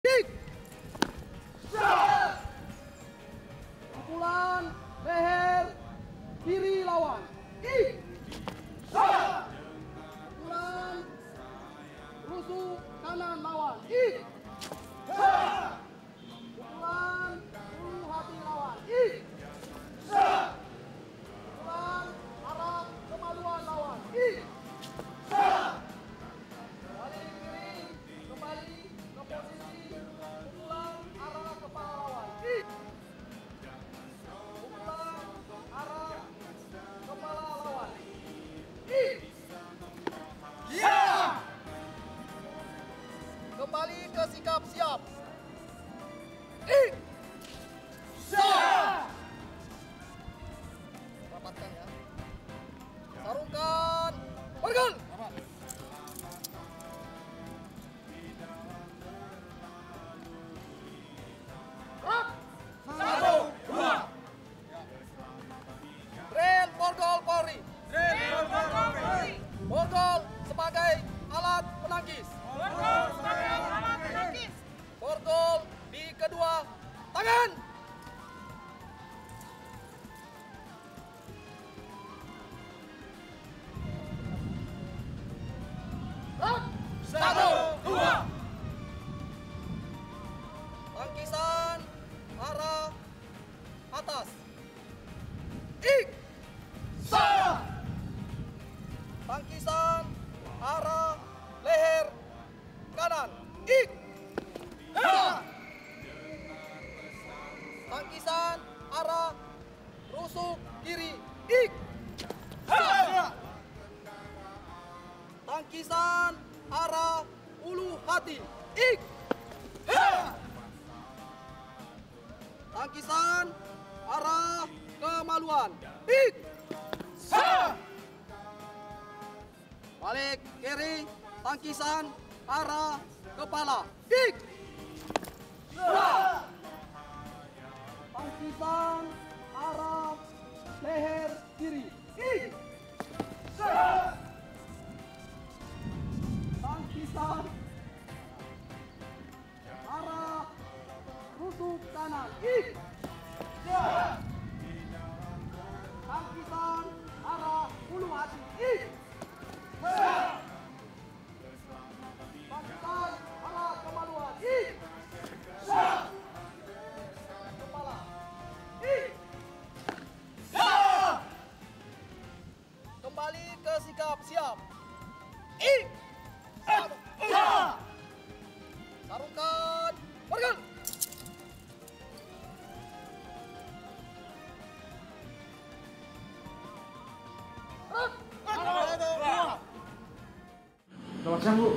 Ik. Pukulan leher kiri lawan. Ik. Pukulan rusuk kanan lawan. Ik. Pukulan ulu hati lawan. Ik. Pukulan arah kemaluan lawan. Ik. Balik kiri, kembali ke posisi pukulan arah kepala lawan. Ik. Pukulan arah kepala lawan. Ik. Kembali ke sikap siap. Ik. Rapatkan ya. Sarungkan. Pergel. Gerak. 1, 2. Drill borgol Polri. Borgol sebagai alat penangkis. Borgol di kedua tangan. Gerak. 1, 2. Tangkisan arah atas. Ik. Tangkisan arah leher kanan. Ik. Tangkisan arah rusuk kiri. Ik. Tangkisan arah ulu hati. Ik. Tangkisan arah kemaluan. Ik. Balik kiri, tangkisan arah kepala. Ik. Tangkisan arah leher kiri. Ik. Tangkisan arah rusuk kanan. Ik. Tangkisan arah ulu hati. Ik. Tangkisan arah kemaluan. Ik. Kepala. Ik. Kembali ke sikap siap. Ik. Sarungkan. Pergel. Selamat siang, Bu.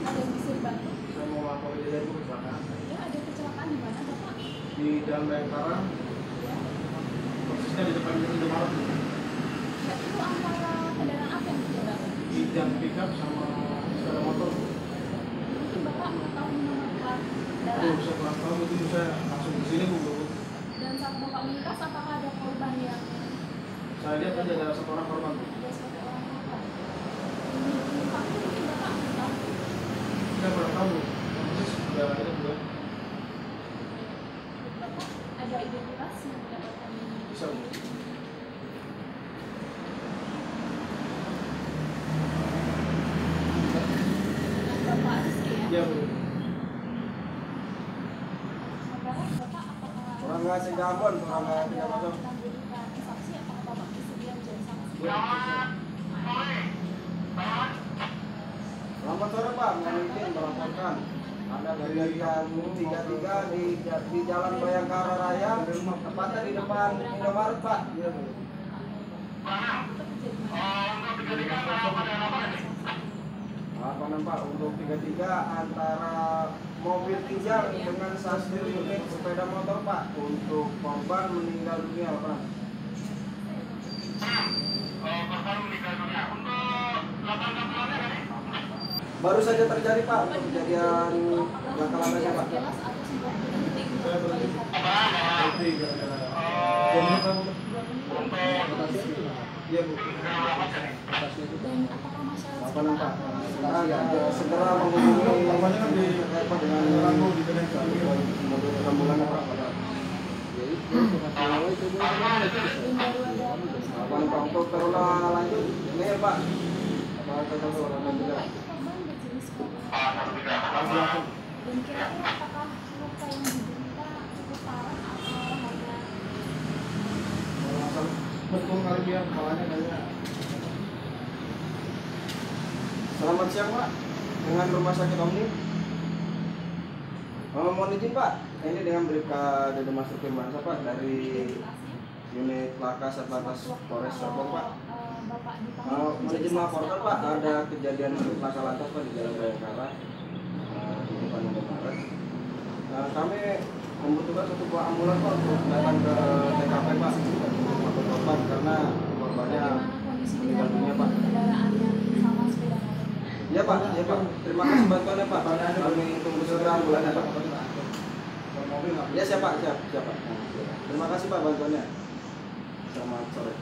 Ada yang bisa dibantu? Saya mau lapor kejadian Bu kecelakaan. Ya, ada kecelakaan di mana, Bapak? Di Jalan Bayangkara, Ya. persisnya di depan Indomaret. Ya, itu antara kendaraan apa yang berjalan? Di jam pickup sama sepeda motor. Mungkin Bapak mengetahui nomor plat Tuh, kendaraan. saya kurang tahu itu saya langsung ke sini, Bu. Dan saat Bapak melintas, apakah ada korban yang Saya lihat tadi ada satu orang korban. ada satu orang korban? Ini penumpangnya mungkin Bapak mengetahui. Saya kurang tahu. Yang persis sudah ada juga. Bapak ada identitas yang mendapatkan Bisa, Bu. dengan Bapak Rizky ya? Iya, Bu. Saudara, Bapak apakah Orang nggak segabon, orang nggak tidak masuk. menambahkan saksi, apakah Bapak bersedia menjadi saksi? Selamat sore Pak, mungkin melaporkan ada kejadian 33 di Jalan Bayangkara Raya, tepatnya di depan Indomaret Pak. Iya, Bu. Apa Pak untuk 33 antara mobil tinjau dengan satu unit sepeda motor Pak, untuk korban meninggal dunia Pak. Korban meninggal dunia. Untuk 8 bulannya tadi? Baru saja terjadi Pak, untuk kejadian laka-lakanya Pak. Jelas atau sebuah penting Saya berhenti. melihat Berhenti gara-gara. Untuk Iya, Iya Bu. Dan apakah masyarakat Apa nampak? sekitar Segera menghubungi Korbannya kan di apa dengan Rambu di Kedeng mobil rambulan apa? dan baru ada Apa nampak untuk terlalu lanjut? Ini ya Pak. Apa kata orang yang juga? itu korban berjenis kelamin. Dan kira-kira apakah luka yang diderita cukup parah atau hanya betul kali dia kepalanya kayaknya. Selamat siang Pak, dengan Rumah Sakit Omni. Mohon izin Pak, ini dengan Bribka Dede Master Firmansyah Pak dari identitasnya? unit Laka Satlantas Polres Serpong Pak. Bapak Mohon izin melaporkan Pak, ada kejadian laka lantas Pak di Jalan Bayangkara di depan Indomaret. Kami membutuhkan satu buah ambulans Pak untuk datang ke TKP Pak untuk korban karena korbannya bagaimana kondisi meninggal dunia Pak. kendaraannya sama sepeda motornya? Iya Pak, iya Pak. Terima kasih bantuannya Pak. Kami tunggu segera ambulansnya Pak. Mobil nggak? Ya siap Pak, siap Pak. Terima kasih Pak bantuannya. Selamat sore.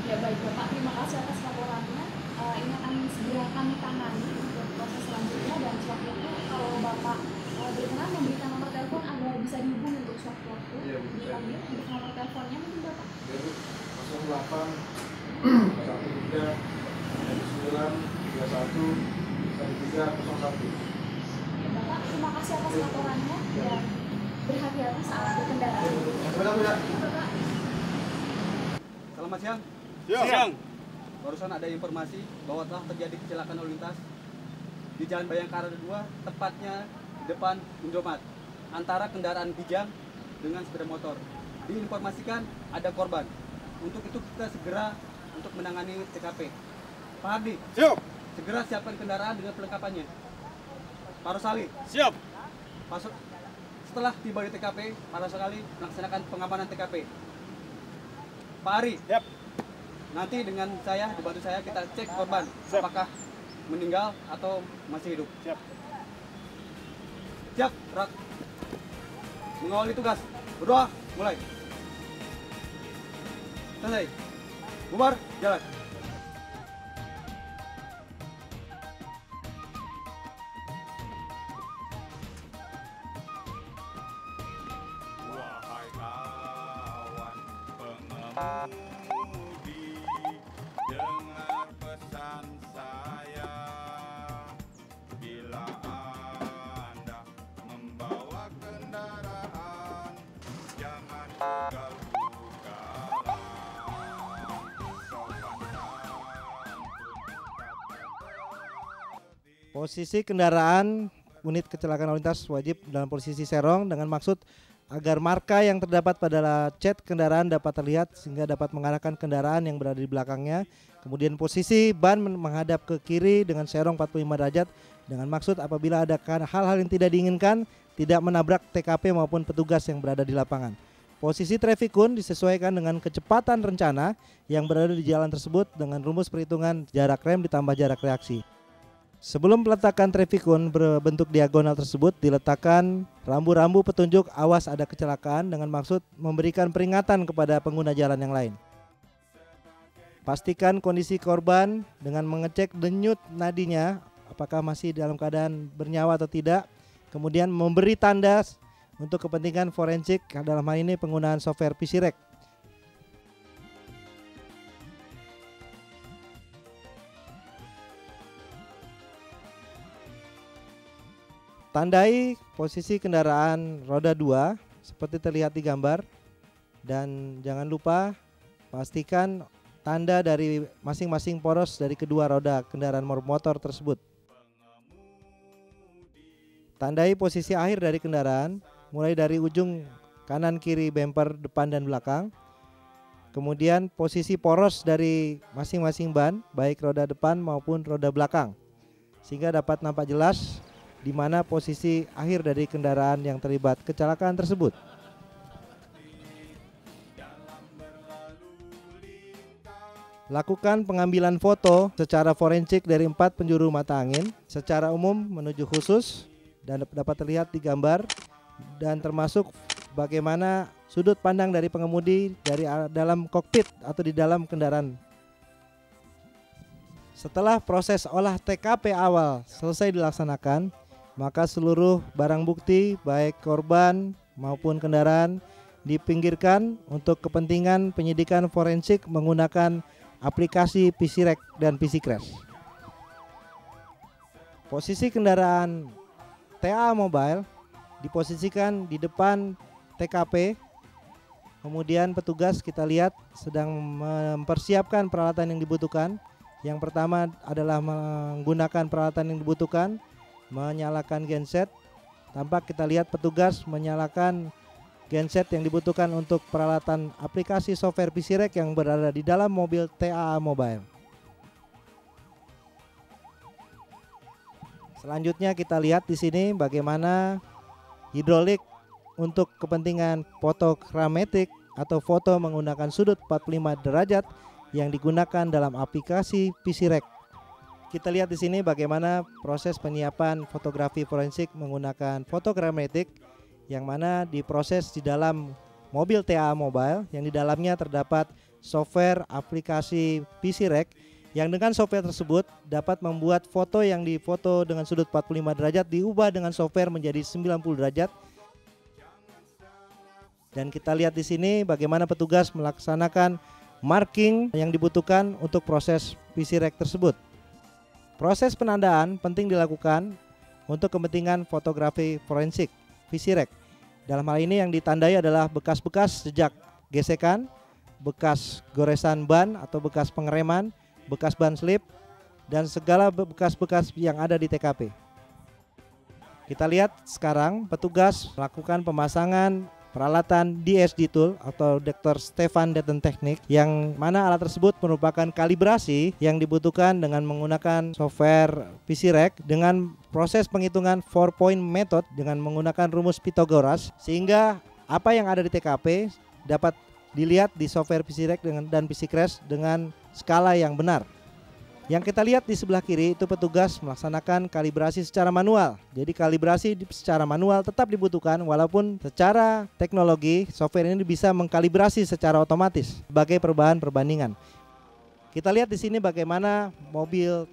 Ya baik Bapak, terima kasih atas laporannya. Ini akan segera kami tangani untuk proses selanjutnya dan sewaktu-waktu kalau Bapak berkenan memberikan nomor telepon agar bisa dihubungi untuk sewaktu-waktu Iya, Bu. dipanggil untuk nomor teleponnya mungkin Bapak. 08 13 9 31 1301. Ya, Bapak, terima kasih atas laporannya dan berhati-hati saat berkendara. Sebentar Bu ya. Bapak. Selamat siang. Siang. Barusan ada informasi bahwa telah terjadi kecelakaan lalu lintas di Jalan Bayangkara 2, tepatnya di depan Indomaret, antara kendaraan Kijang dengan sepeda motor. Diinformasikan ada korban. Untuk itu kita segera untuk menangani TKP. Pak Hardi, Siap. segera siapkan kendaraan dengan perlengkapannya. Pak Rosali, Siap. setelah tiba di TKP, Pak Rosali melaksanakan pengamanan TKP. Pak Ari, Siap. nanti dengan saya, dibantu saya, kita cek korban Siap. apakah meninggal atau masih hidup. Siap. Siap, Rak. Mengawali tugas. Berdoa, mulai. Selesai. Bubar, jalan. Wahai kawan pengemudi, dengar pesan saya. Bila Anda membawa kendaraan, jangan ugal-ugalan. Sopan santun, Posisi kendaraan unit kecelakaan lalu lintas wajib dalam posisi serong dengan maksud agar marka yang terdapat pada cat kendaraan dapat terlihat sehingga dapat mengarahkan kendaraan yang berada di belakangnya. Kemudian posisi ban menghadap ke kiri dengan serong 45 derajat dengan maksud apabila ada hal-hal yang tidak diinginkan tidak menabrak TKP maupun petugas yang berada di lapangan. Posisi traffic cone disesuaikan dengan kecepatan rencana yang berada di jalan tersebut dengan rumus perhitungan jarak rem ditambah jarak reaksi. Sebelum peletakan traffic cone berbentuk diagonal tersebut diletakkan rambu-rambu petunjuk awas ada kecelakaan dengan maksud memberikan peringatan kepada pengguna jalan yang lain. Pastikan kondisi korban dengan mengecek denyut nadinya apakah masih dalam keadaan bernyawa atau tidak. Kemudian memberi tanda untuk kepentingan forensik dalam hal ini penggunaan software PCREC. Tandai posisi kendaraan roda 2 seperti terlihat di gambar dan jangan lupa pastikan tanda dari masing-masing poros dari kedua roda kendaraan motor tersebut. Tandai posisi akhir dari kendaraan mulai dari ujung kanan kiri bumper depan dan belakang. Kemudian posisi poros dari masing-masing ban baik roda depan maupun roda belakang sehingga dapat nampak jelas di mana posisi akhir dari kendaraan yang terlibat kecelakaan tersebut. Lakukan pengambilan foto secara forensik dari 4 penjuru mata angin secara umum menuju khusus dan dapat terlihat di gambar dan termasuk bagaimana sudut pandang dari pengemudi dari dalam kokpit atau di dalam kendaraan. Setelah proses olah TKP awal selesai dilaksanakan, maka seluruh barang bukti baik korban maupun kendaraan dipinggirkan untuk kepentingan penyidikan forensik menggunakan aplikasi PCREC dan PCCrash. Posisi kendaraan TA Mobile diposisikan di depan TKP. Kemudian petugas kita lihat sedang mempersiapkan peralatan yang dibutuhkan. Yang pertama adalah menggunakan peralatan yang dibutuhkan, menyalakan genset. Tampak kita lihat petugas menyalakan genset yang dibutuhkan untuk peralatan aplikasi software PCREC yang berada di dalam mobil TAA Mobile. Selanjutnya kita lihat di sini bagaimana hidrolik untuk kepentingan fotogrametrik atau foto menggunakan sudut 45 derajat yang digunakan dalam aplikasi PCREC. Kita lihat di sini bagaimana proses penyiapan fotografi forensik menggunakan fotogrametrik yang mana diproses di dalam mobil TA Mobile yang di dalamnya terdapat software aplikasi PCREC yang dengan software tersebut dapat membuat foto yang difoto dengan sudut 45 derajat diubah dengan software menjadi 90 derajat. Dan kita lihat di sini bagaimana petugas melaksanakan marking yang dibutuhkan untuk proses PCREC tersebut. Proses penandaan penting dilakukan untuk kepentingan fotografi forensik PCREC. Dalam hal ini yang ditandai adalah bekas-bekas jejak gesekan, bekas goresan ban atau bekas pengereman, bekas ban slip, dan segala bekas-bekas yang ada di TKP. Kita lihat sekarang petugas melakukan pemasangan peralatan DSD tool atau Dr. Stefan Detten Technique yang mana alat tersebut merupakan kalibrasi yang dibutuhkan dengan menggunakan software PCREC dengan proses penghitungan 4-point method dengan menggunakan rumus Pythagoras sehingga apa yang ada di TKP dapat dilihat di software PCREC dan PCCrash dengan skala yang benar. Yang kita lihat di sebelah kiri itu petugas melaksanakan kalibrasi secara manual. Jadi kalibrasi secara manual tetap dibutuhkan walaupun secara teknologi software ini bisa mengkalibrasi secara otomatis sebagai perubahan perbandingan. Kita lihat di sini bagaimana mobil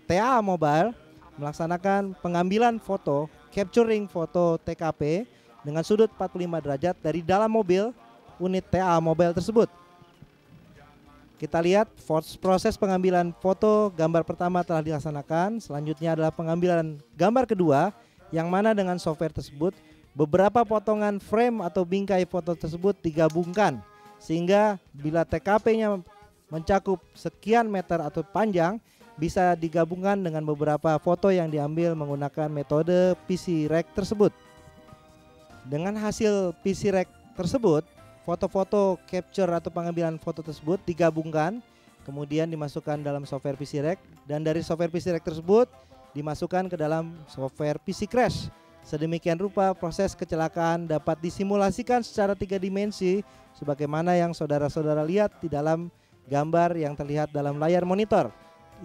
TA Mobile melaksanakan pengambilan foto, capturing foto TKP dengan sudut 45 derajat dari dalam mobil unit TA Mobile tersebut. Kita lihat proses pengambilan foto gambar pertama telah dilaksanakan. Selanjutnya adalah pengambilan gambar kedua yang mana dengan software tersebut beberapa potongan frame atau bingkai foto tersebut digabungkan sehingga bila TKP-nya mencakup sekian meter atau panjang bisa digabungkan dengan beberapa foto yang diambil menggunakan metode PCREC tersebut. Dengan hasil PCREC tersebut, foto-foto capture atau pengambilan foto tersebut digabungkan kemudian dimasukkan dalam software PCREC dan dari software PCREC tersebut dimasukkan ke dalam software PCCrash. Sedemikian rupa proses kecelakaan dapat disimulasikan secara 3 dimensi sebagaimana yang saudara-saudara lihat di dalam gambar yang terlihat dalam layar monitor.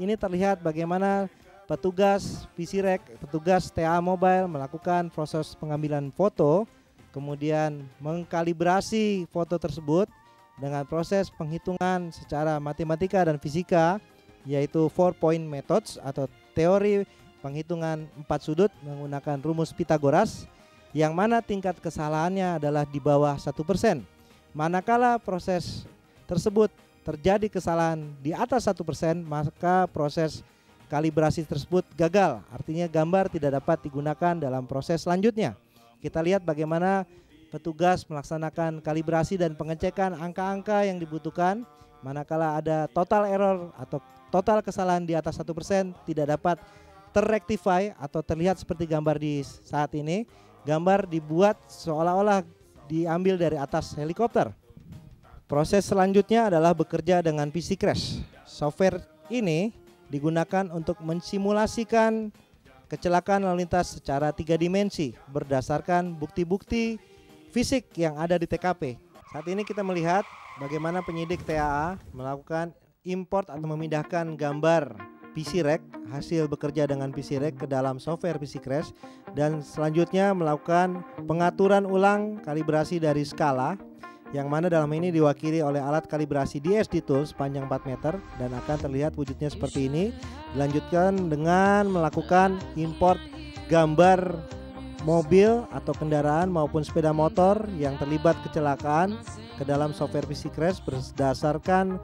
Ini terlihat bagaimana petugas PCREC, petugas TA Mobile melakukan proses pengambilan foto kemudian mengkalibrasi foto tersebut dengan proses penghitungan secara matematika dan fisika yaitu 4-point methods atau teori penghitungan 4 sudut menggunakan rumus Pythagoras yang mana tingkat kesalahannya adalah di bawah 1%. Manakala proses tersebut terjadi kesalahan di atas 1%, maka proses kalibrasi tersebut gagal, artinya gambar tidak dapat digunakan dalam proses selanjutnya. Kita lihat bagaimana petugas melaksanakan kalibrasi dan pengecekan angka-angka yang dibutuhkan. Manakala ada total error atau total kesalahan di atas 1% tidak dapat terrectify atau terlihat seperti gambar di saat ini. Gambar dibuat seolah-olah diambil dari atas helikopter. Proses selanjutnya adalah bekerja dengan PCCrash. Software ini digunakan untuk mensimulasikan kecelakaan lalu lintas secara 3 dimensi berdasarkan bukti-bukti fisik yang ada di TKP. Saat ini kita melihat bagaimana penyidik TAA melakukan import atau memindahkan gambar PC Rack, hasil bekerja dengan PC Rack ke dalam software PC Crash, dan selanjutnya melakukan pengaturan ulang kalibrasi dari skala, yang mana dalam ini diwakili oleh alat kalibrasi DSD Tools sepanjang 4 meter dan akan terlihat wujudnya seperti ini. Dilanjutkan dengan melakukan import gambar mobil atau kendaraan maupun sepeda motor yang terlibat kecelakaan ke dalam software PC Crash berdasarkan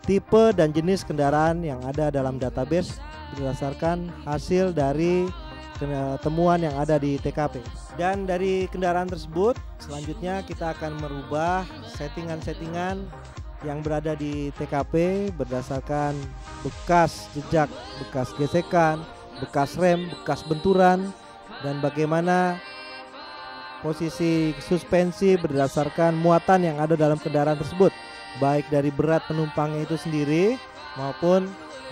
tipe dan jenis kendaraan yang ada dalam database berdasarkan hasil dari temuan yang ada di TKP. Dan dari kendaraan tersebut selanjutnya kita akan merubah settingan-settingan yang berada di TKP berdasarkan bekas jejak, bekas gesekan, bekas rem, bekas benturan, dan bagaimana posisi suspensi berdasarkan muatan yang ada dalam kendaraan tersebut, baik dari berat penumpangnya itu sendiri maupun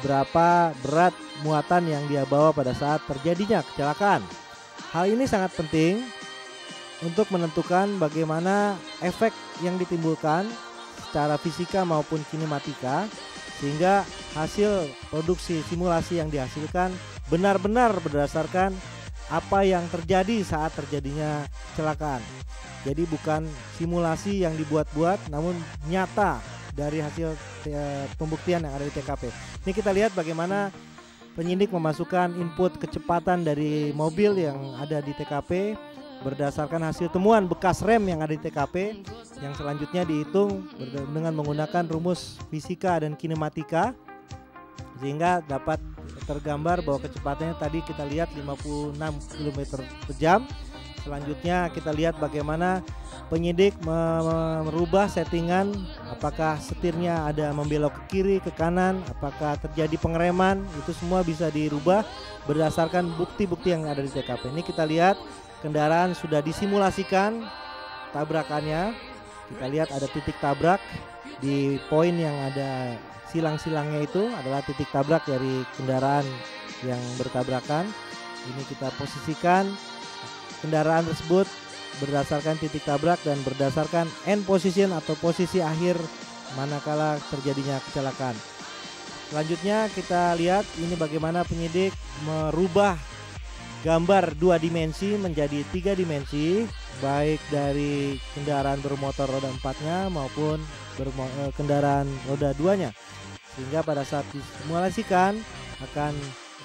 berapa berat muatan yang dia bawa pada saat terjadinya kecelakaan. Hal ini sangat penting untuk menentukan bagaimana efek yang ditimbulkan secara fisika maupun kinematika, sehingga hasil produksi simulasi yang dihasilkan benar-benar berdasarkan apa yang terjadi saat terjadinya kecelakaan. Jadi bukan simulasi yang dibuat-buat, namun nyata dari hasil pembuktian yang ada di TKP. Ini kita lihat bagaimana penyidik memasukkan input kecepatan dari mobil yang ada di TKP berdasarkan hasil temuan bekas rem yang ada di TKP, yang selanjutnya dihitung dengan menggunakan rumus fisika dan kinematika, sehingga dapat tergambar bahwa kecepatannya tadi kita lihat 56 km per jam. Selanjutnya kita lihat bagaimana penyidik merubah settingan, apakah setirnya ada membelok ke kiri, ke kanan, apakah terjadi pengereman, itu semua bisa dirubah berdasarkan bukti-bukti yang ada di TKP. Ini kita lihat kendaraan sudah disimulasikan tabrakannya. Kita lihat ada titik tabrak di poin yang ada silang-silangnya, itu adalah titik tabrak dari kendaraan yang bertabrakan. Ini kita posisikan kendaraan tersebut berdasarkan titik tabrak dan berdasarkan end position atau posisi akhir manakala terjadinya kecelakaan. Selanjutnya kita lihat ini bagaimana penyidik merubah gambar 2 dimensi menjadi 3 dimensi, baik dari kendaraan bermotor roda 4-nya maupun kendaraan roda 2-nya, sehingga pada saat disimulasikan akan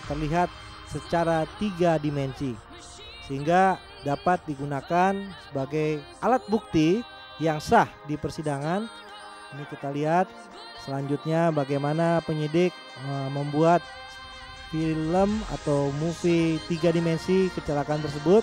terlihat secara 3 dimensi, sehingga dapat digunakan sebagai alat bukti yang sah di persidangan. Ini kita lihat selanjutnya bagaimana penyidik membuat film atau movie 3 dimensi kecelakaan tersebut